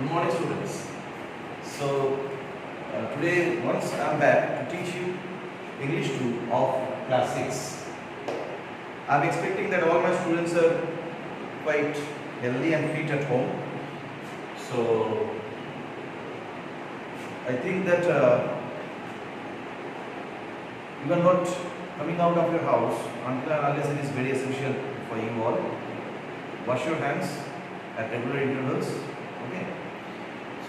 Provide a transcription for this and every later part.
Good morning, students. So today once I am back to teach you English 2 of class 6. I am expecting that all my students are quite healthy and fit at home. So I think that you are not coming out of your house until and unless it is very essential for you all. Wash your hands at regular intervals. Okay.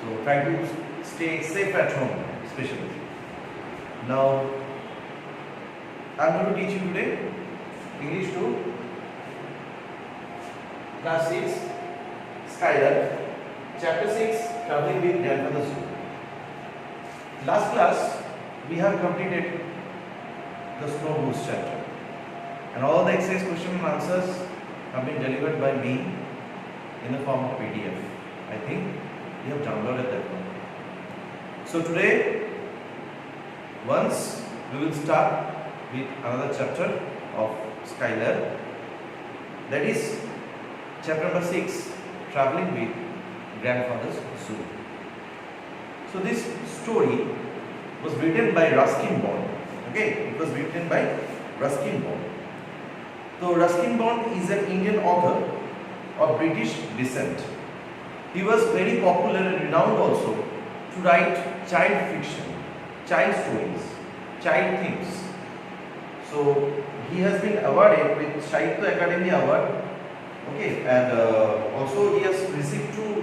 So try to stay safe at home, especially. Now I am going to teach you today English 2 class 6 Skylar chapter 6 traveling with grandfather zoo. Last class we have completed the SUBHO'S chapter and all the exercise question and answers have been delivered by me in the form of PDF. I think you have downloaded that one. So today once we will start with another chapter of Skylar, that is chapter number 6, traveling with grandfather's zoo. So this story was written by Ruskin Bond. Okay, it was written by Ruskin Bond. So Ruskin Bond is an Indian author of British descent. He was very popular and renowned also to write child fiction, child stories, child themes. So he has been awarded with Sahitya Academy Award. Okay, and also he has received 2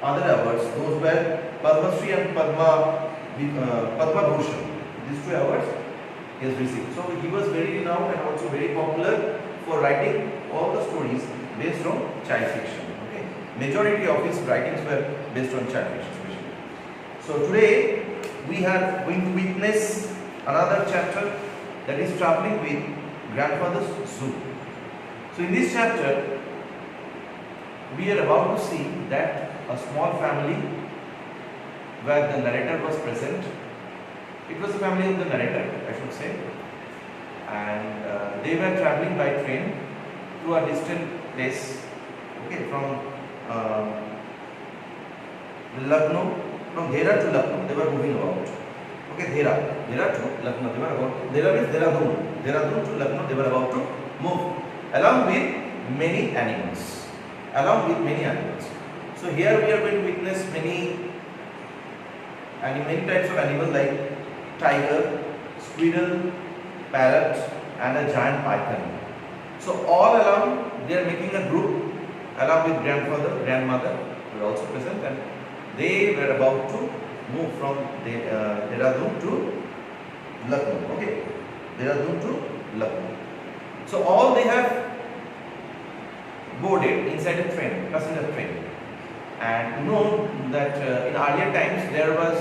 other awards. Those were Padma Shri and Padma Bhushan. These 2 awards he has received. So he was very renowned and also very popular for writing all the stories based on child fiction. Okay, majority of his writings were based on child fiction, especially. So today we are going to witness another chapter, that is traveling with grandfather's zoo. So in this chapter we are about to see that a small family where the narrator was present. It was the family of the narrator, I should say, and they were traveling by train to a distant place. Okay, from Lucknow, from Dhera to Lucknow, they were moving about. Okay, Dhera to Lucknow, they were about. Dhera means Dehradun to Lucknow, they were about to move, along with many animals. So here we are going to witness many types of animals like tiger, squirrel, parrot, and a giant python. So all along they are making a group along with grandfather, grandmother were also present, and they were about to move from Dehradun to Lucknow. Okay, Dehradun to Lucknow. So all they have boarded inside a train, passenger train. And you know that in earlier times there was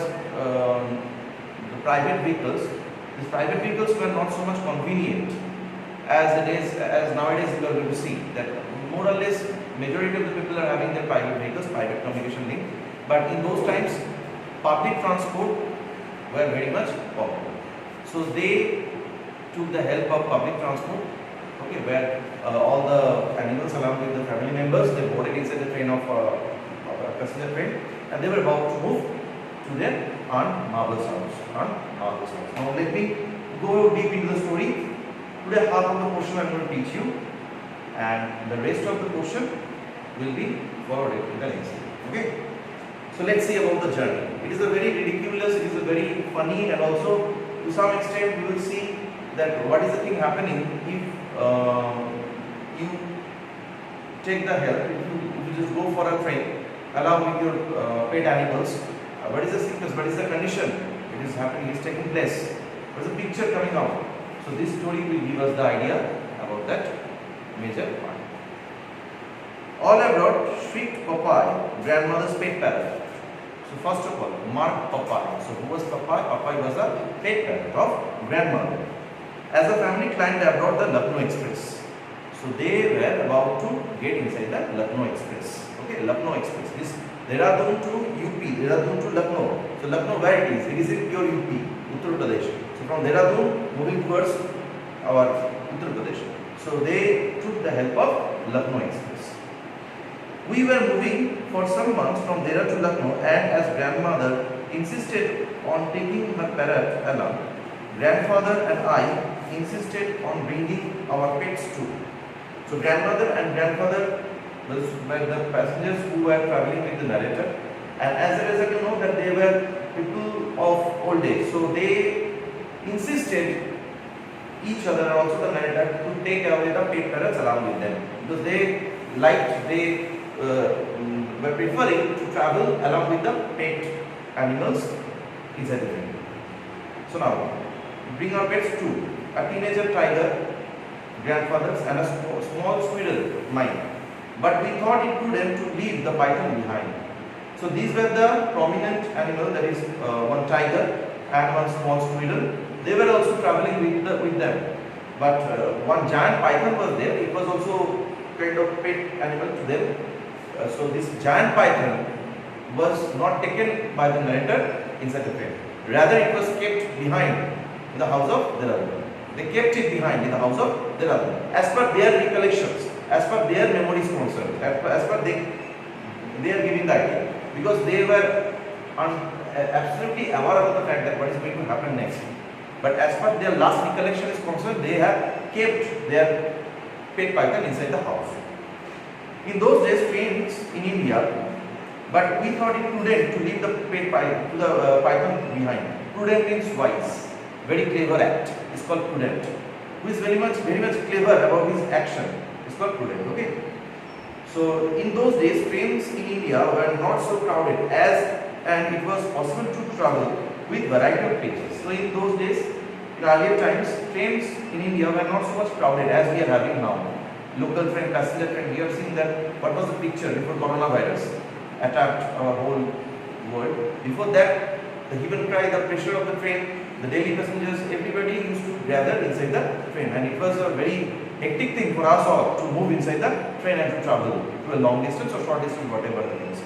the private vehicles. These private vehicles were not so much convenient as nowadays you are going to see that more or less majority of the people are having their private vehicles, private communication link. But in those times public transport were very much popular. So they took the help of public transport. Okay, where all the animals along with the family members, they boarded inside the train of passenger train, and they were about to move to their Aunt Mabel's house. Now let me go deep into the story. Today half of the portion I am going to teach you, and the rest of the portion will be forwarded in the next day. Okay. So let's see about the journey. It is a very ridiculous, it is a very funny, and also to some extent you will see that what is the thing happening if you take the help, if you just go for a train along with your pet animals. What is the sickness? What is the condition? It is happening, it is taking place. What is the picture coming out? So this story will give us the idea about that major part. All abroad shrieked Popeye, grandmother's pet parrot. So first of all, mark Popeye. So who was Popeye? Popeye was a pet parrot of grandmother. As the family climbed aboard the Lucknow Express. So they were about to get inside the Lucknow Express. Okay, Lucknow Express. This Dehradun to UP, Dehradun to Lucknow. So Lucknow where it is? It is in pure UP, Uttar Pradesh. So from Dehradun moving towards our Uttar Pradesh. So they took the help of Lucknow Express. We were moving for some months from there to Lucknow, and as grandmother insisted on taking her parrot along, grandfather and I insisted on bringing our pets too. So grandmother and grandfather were the passengers who were traveling with the narrator, and as a result, you know that they were people of old age. So they insisted each other and also the narrator to take away the pet parrots along with them, because they were preferring to travel along with the pet animals inside the train. So now, bring our pets too. A teenager tiger, grandfathers, and a small squirrel, mine. But we thought it prudent to leave the python behind. So these were the prominent animals, that is one tiger and one small squirrel. They were also traveling with them. But one giant python was there. It was also kind of pet animal to them. So this giant python was not taken by the narrator inside the train. Rather, it was kept behind in the house of Dehradun. They kept it behind in the house of Dehradun, as per their recollections, as per their memories concerned, as per they are giving the idea, because they were absolutely aware of the fact that what is going to happen next. But as per their last recollection is concerned, they have kept their pet python inside the house. In those days, trains in India, but we thought it prudent to leave the python behind. Prudent means wise, very clever act. It's called prudent. Who is very much clever about his action. It's called prudent. Okay. So in those days, trains in India were not so crowded and it was possible to travel with variety of places. So in those days, in earlier times, trains in India were not so much crowded as we are having now. Local train, passenger train, we have seen that what was the picture before coronavirus attacked our whole world. Before that, the hue and cry, the pressure of the train, the daily passengers, everybody used to gather inside the train, and it was a very hectic thing for us all to move inside the train and to travel to a long distance or short distance, whatever the things.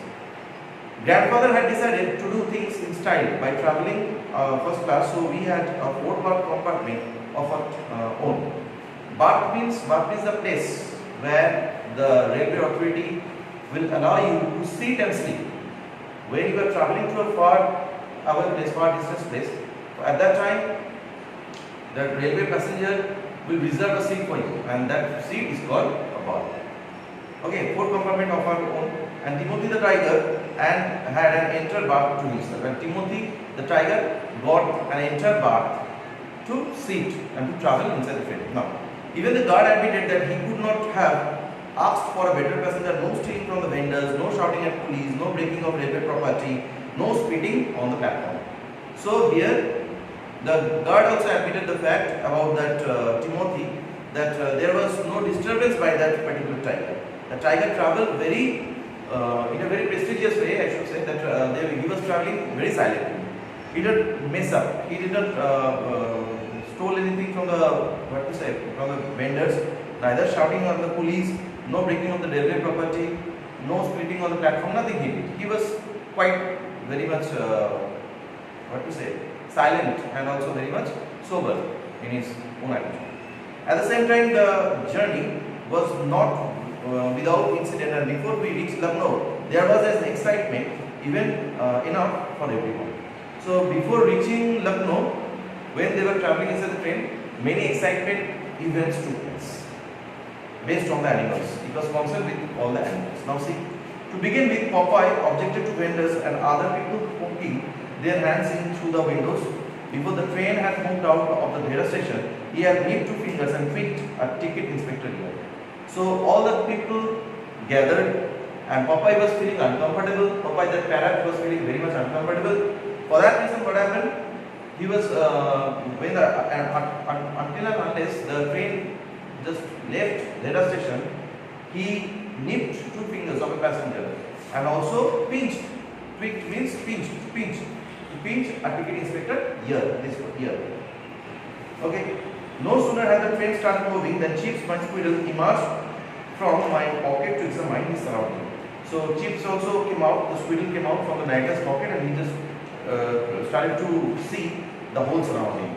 Grandfather had decided to do things in style by traveling first class, so we had a 4-berth compartment of our own. Berth means the place where the railway authority will allow you to sit and sleep. When you are traveling to a far distance place, at that time, the railway passenger will reserve a seat for you, and that seat is called a berth. Okay, 4 compartment of our own, and Timothy the tiger had an entered berth to himself. And Timothy the tiger got an entered berth to sit and to travel inside the train. Now, even the guard admitted that he could not have asked for a better passenger. No stealing from the vendors, no shouting at police, no breaking of railway property, no spitting on the platform. So here, the guard also admitted the fact about that Timothy, that there was no disturbance by that particular tiger. The tiger traveled in a very prestigious way, I should say, that he was traveling very silently. He didn't mess up. He didn't stole anything from the vendors, neither shouting on the police, no breaking of the railway property, no splitting on the platform, nothing he did. He was quite very much silent and also very much sober in his own attitude. At the same time, the journey was not without incident, and before we reached Lucknow, there was an excitement even enough for everyone. So before reaching Lucknow, when they were traveling inside the train, many excitement events took place based on the animals. It was concerned with all the animals. Now see, to begin with, Popeye objected to vendors and other people poking their hands in through the windows. Before the train had moved out of the Dhera station, he had nipped 2 fingers and tweaked a ticket inspector ear. So all the people gathered, and Popeye was feeling uncomfortable. Popeye, the parrot, was feeling very much uncomfortable. For that reason, what happened? He was until and unless the train just left Dhera station, he nipped 2 fingers of a passenger and also pinched. Tweaked means pinch. To pinch a ticket inspector ear, this ear. Okay. No sooner had the train started moving than Chips, my squirrel, emerged from my pocket to examine his surroundings. So Chips also came out, the squirrel came out from the narrator's pocket, and he just started to see the whole surrounding.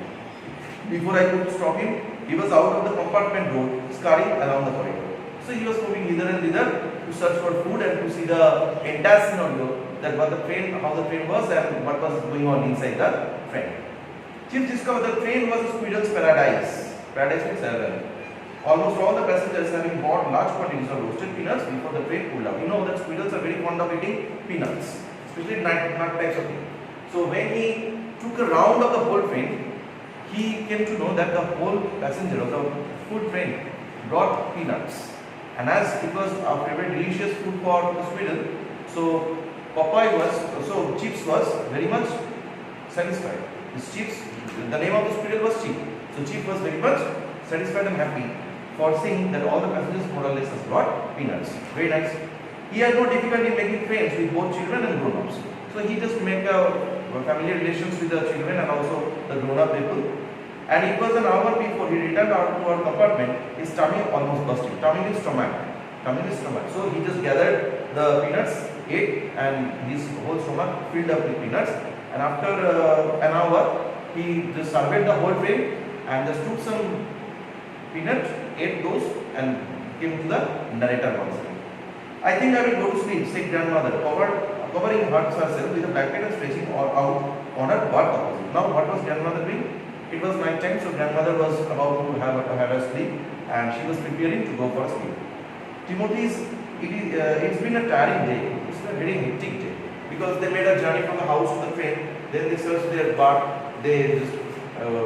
Before I could stop him, he was out of the compartment door, scurrying along the corridor. So he was moving hither and thither to search for food and to see the entire scenario, that what the train, how the train was and what was going on inside the train. Chips discovered the train was a squirrel's paradise. Paradise means heaven. Almost all the passengers having bought large quantities of roasted peanuts before the train pulled out. You know that squirrels are very fond of eating peanuts, especially nut types of things. So when he took a round of the whole train, he came to know that the whole passenger of the full train brought peanuts. And as it was a very delicious food for the squirrel, so Chips was very much satisfied. This Chips, the name of the squirrel was Chip. So Chip was very much satisfied and happy for seeing that all the passengers more or less has brought peanuts. Very nice. He had no difficulty making friends with both children and grown-ups. So he just made familiar relations with the children and also the grown-up people. And it was an hour before he returned out to our compartment, his tummy almost bursting. Tummy means stomach. Tummy means stomach. So he just gathered the peanuts, ate, and his whole stomach filled up with peanuts. And after an hour, he just surveyed the whole train and just took some peanuts, ate those, and came to the narrator once again. I think I will go to sleep, said grandmother, covering herself with a blanket and stretching out on her berth opposite. Now, what was grandmother doing? It was night time, so grandmother was about to have a sleep, and she was preparing to go for a sleep. It's been a tiring day. It's a very hectic day because they made a journey from the house to the train. Then they searched their berth. They just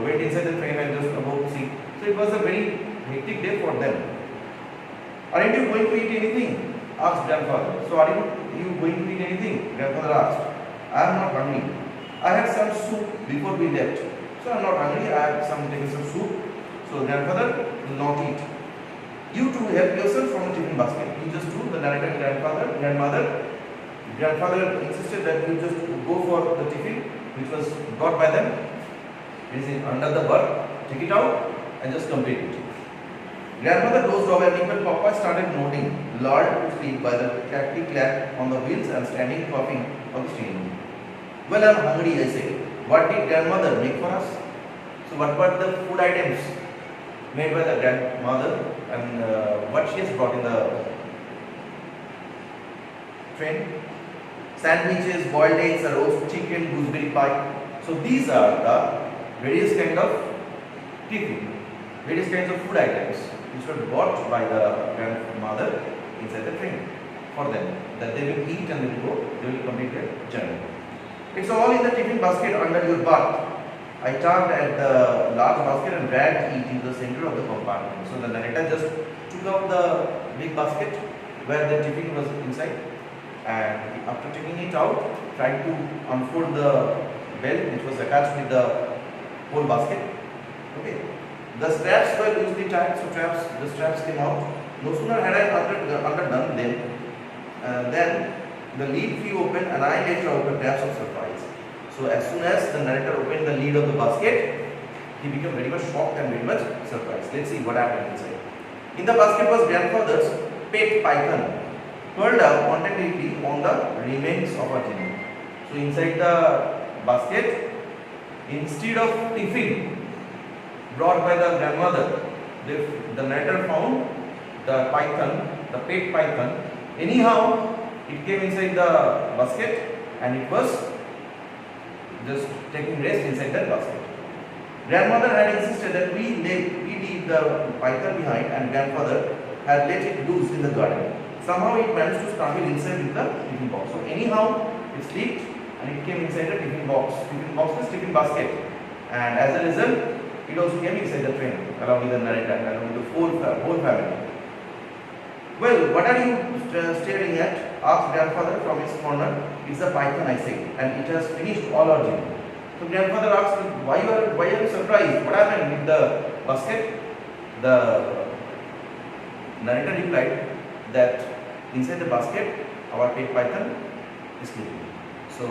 went inside the train and just about to sleep. So it was a very hectic day for them. Aren't you going to eat anything? Asked grandfather. So are you going to eat anything? Grandfather asked. I am not hungry. I had some soup before we left. So I am not hungry. I have taken some soup. So grandfather will not eat. You too help yourself from the tiffin basket. You just do the narrator grandmother. Grandfather insisted that you just go for the tiffin which was brought by them. It is under the berth. Take it out and just complete it. Grandmother dozed off and even Papa started nodding, lulled to sleep by the click-clack on the wheels and standing coughing on the steering wheel. Well, I am hungry, I say. What did grandmother make for us? So what were the food items made by the grandmother and what she has brought in the train? Sandwiches, boiled eggs, a roast chicken, gooseberry pie. So these are the various kind of tiffin, various kinds of food items which were bought by the grandmother inside the train for them, that they will eat and they will complete their journey. It's all in the tiffin basket under your berth. I tugged at the large basket and dragged it into the center of the compartment. So the narrator just took out the big basket where the tiffin was inside, and after taking it out, tried to unfold the belt which was attached with the whole basket. Okay. The straps were loosely tied, so the straps came out. No sooner had I underdone them, then the lid flew open and I let out a gasp of surprise. So as soon as the narrator opened the lid of the basket, he became very much shocked and very much surprised. Let's see what happened inside. In the basket was grandfather's pet python, curled up contentedly on the remains of a dinner. So inside the basket, instead of tiffin brought by the grandmother, the narrator found the python, the pet python. Anyhow, it came inside the basket and it was just taking rest inside that basket. Grandmother had insisted that we leave the python behind, and grandfather had let it loose in the garden. Somehow it managed to stumble inside with the tiffin box. So anyhow, it slipped and it came inside the tiffin box. Tiffin box is tiffin basket, and as a result, it also came inside the train along with the narrator and along with the whole family. Well, what are you staring at? Asked grandfather from his corner. It's a python, I say, and it has finished all our journey. So grandfather asked, why are you surprised? What happened with the basket? The narrator replied that inside the basket, our pet python is sleeping. So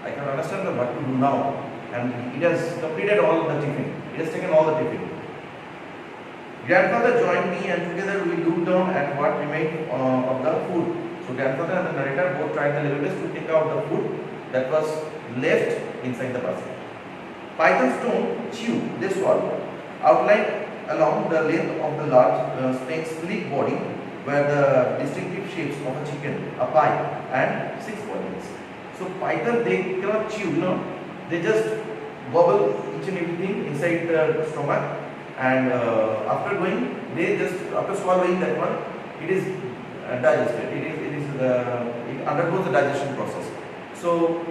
I can understand what to do now, and it has completed all the tiffin. It has taken all the tiffin. Grandfather joined me and together we looked down at what remained of the food. So grandfather and the narrator both tried the level best to take out the food that was left inside the basket. Pythons don't chew, they swallow. Outlined along the length of the large snake's sleek body were the distinctive shapes of a chicken, a pie, and 6 boilings. So python, they cannot chew, they just gobble each and everything inside the stomach, and after swallowing that one, it is digested. It undergoes the digestion process. So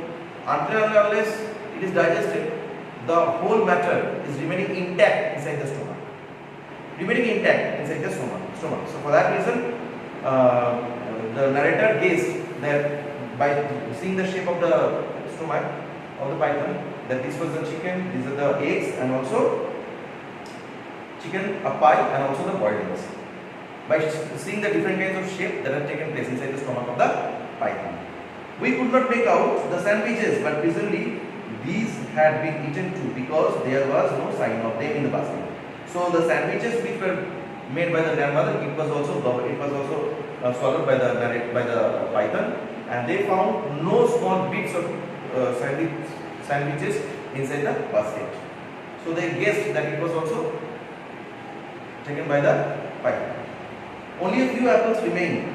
until and unless it is digested, the whole matter is remaining intact inside the stomach. So for that reason, the narrator guessed that by seeing the shape of the stomach of the python, that this was the chicken, these are the eggs, and also chicken, a pie, and also the boiled eggs. By seeing the different kinds of shape that have taken place inside the stomach of the python, we could not make out the sandwiches, but presently these had been eaten too, because there was no sign of them in the basket. So the sandwiches which were made by the grandmother, it was also swallowed by the python, and they found no small bits of sandwiches inside the basket. So they guessed that it was also taken by the python. Only a few apples remained.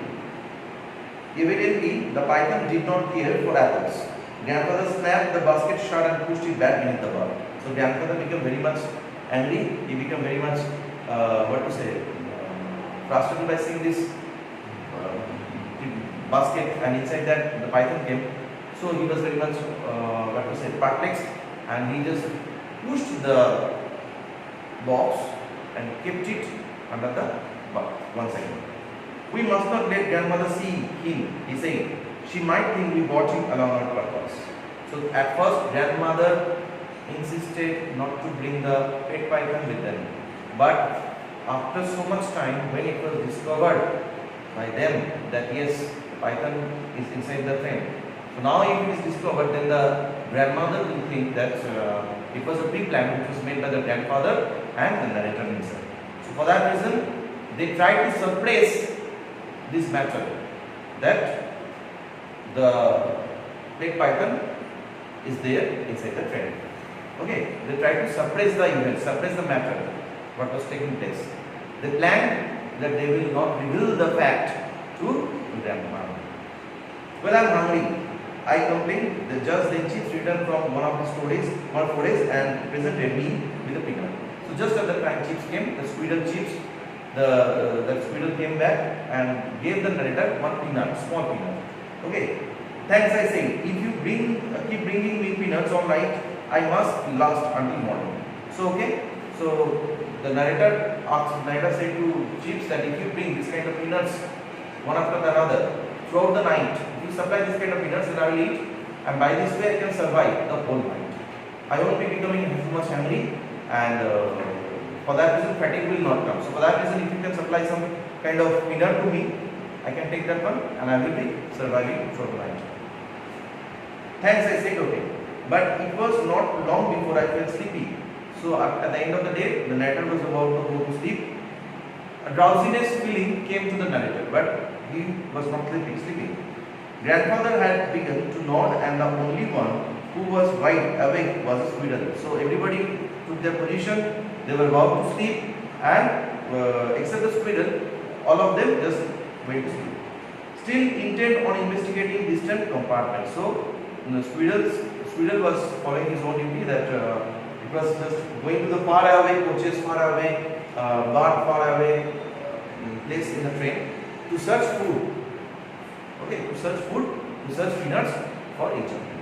Evidently, the python did not care for apples. Grandfather snapped the basket shut and pushed it back beneath the bar. So grandfather became very much angry. He became very much frustrated by seeing this basket, and inside that the python came. So he was very much perplexed, and he just pushed the box and kept it under the bar. Once again, we must not let grandmother see him, he said. She might think we brought him along on purpose. So at first grandmother insisted not to bring the pet python with them, but after so much time, when it was discovered by them that yes, python is inside the frame, so now if it is discovered, then the grandmother will think that it was a pre-plan which was made by the grandfather and the narrator himself. So for that reason, they tried to suppress this matter, that the pet python is there inside the frame. Okay, they tried to suppress the event, suppress the matter, what was taking place. They planned that they will not reveal the fact to grandmother. Well, I am hungry, I complained. The judge then chiefs returned from one of the forays and presented me with a peanut. So just at the time chiefs came, the squirrel chiefs, the squirrel came back and gave the narrator one peanut, small peanut. Okay, thanks, I say. If you keep bringing me peanuts all night, I must last until morning. So so the narrator said to chiefs that if you bring this kind of peanuts one after another throughout the night, if you supply this kind of peanuts, then I will eat, and by this way I can survive the whole night. I won't be becoming too much hungry, and for that reason fatigue will not come. So for that reason, if you can supply some kind of peanut to me, I can take that one and I will be surviving throughout the night. Thanks, I said, okay. But it was not long before I felt sleepy. So at the end of the day, the narrator was about to go to sleep. A drowsiness feeling came to the narrator, but he was not sleeping. Grandfather had begun to nod, and the only one who was wide awake was a squirrel. So everybody took their position. They were about to sleep, and except the squirrel, all of them just went to sleep. Still intent on investigating distant compartments. So the squirrel was following his own duty, that it was just going to the far away coaches, far away, far away place in the train to search food. Okay, to search peanuts for each other.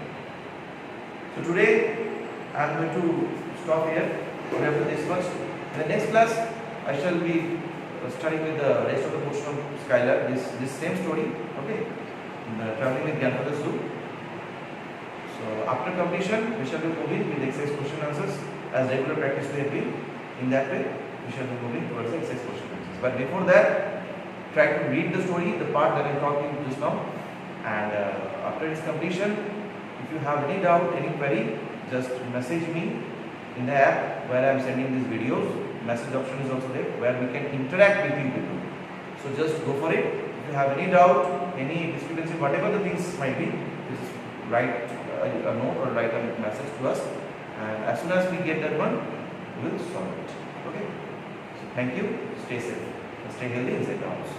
So today I am going to stop here. We have this much. In the next class, I shall be studying with the rest of the portion of Skylar. This same story. Okay, traveling with grandfather zoo. So after completion, we shall be moving with exercise question answers as regular practice we have been. In that way, we shall be moving towards the exercise question answers. But before that, try to read the story, the part that I am talking just now. And after its completion, if you have any doubt, any query, just message me in the app where I am sending these videos. Message option is also there where we can interact with you people. So just go for it. If you have any doubt, any discrepancy, whatever the things might be, just write a note or write a message to us, and as soon as we get that one, we will solve it. Okay. So thank you. Stay safe and stay healthy inside the house.